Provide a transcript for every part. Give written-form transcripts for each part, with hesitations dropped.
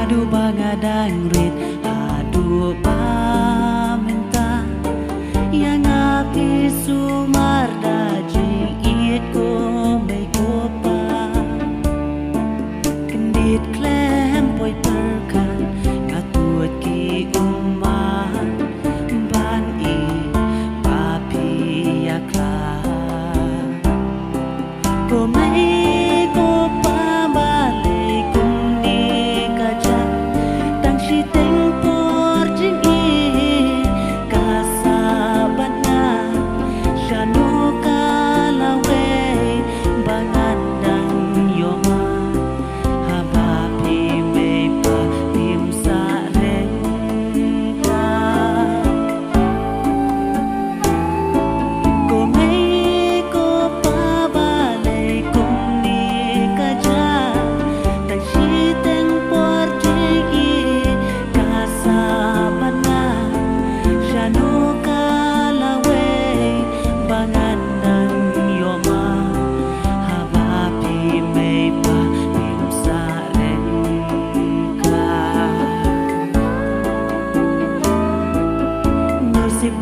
du bangadang rit adu paminta yang api sumar dajing it ko may kopa kendit klem boy perkan ngatuat ki uman ban I papi yakla ko may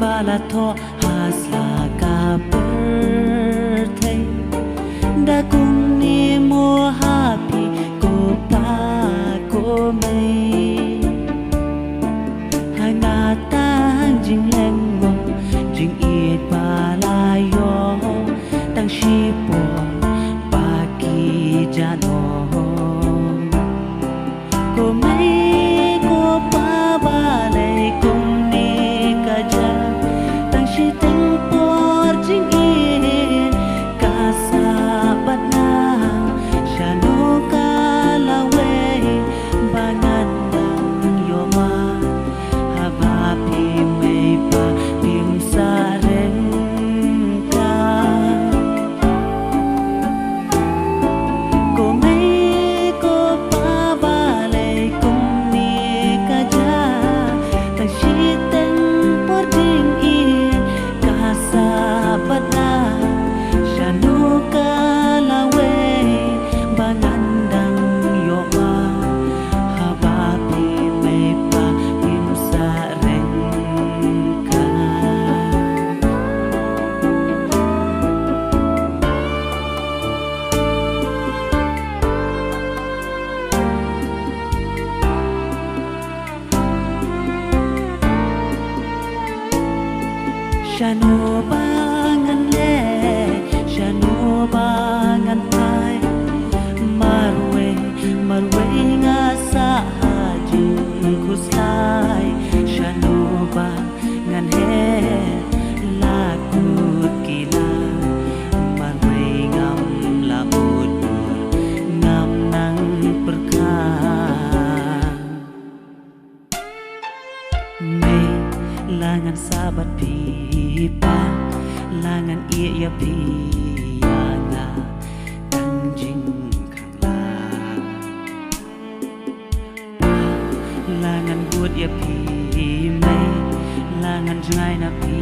bala tho hasla ka birthday da kung ni mo happy ko pa ko mai hangatang jing leng mo jing it bala yo tang shi po pa ki jano ko mai ko pa bale kung Shano bangan le, shano bangan pai, marwe nga sa hajing kuslay, shano bangan he, lagut kila, marwe ngam lamut, ngam nang perkang, me langan sabat pi. Pa langan iya pi nga tangjing khang la pa langan buat ya pi mai langan ngai na pi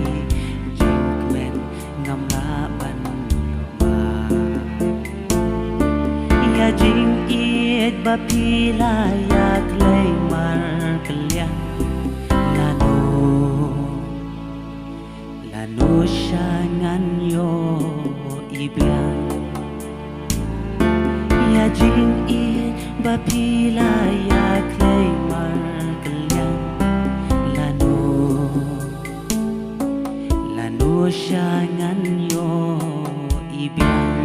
jing kwen ngam la ban ma ya jing it ba pi la ya klei mar kalya no shangan yo ibiang ya jing I bapila ya klei mar kalyang lano shangan yo ibiang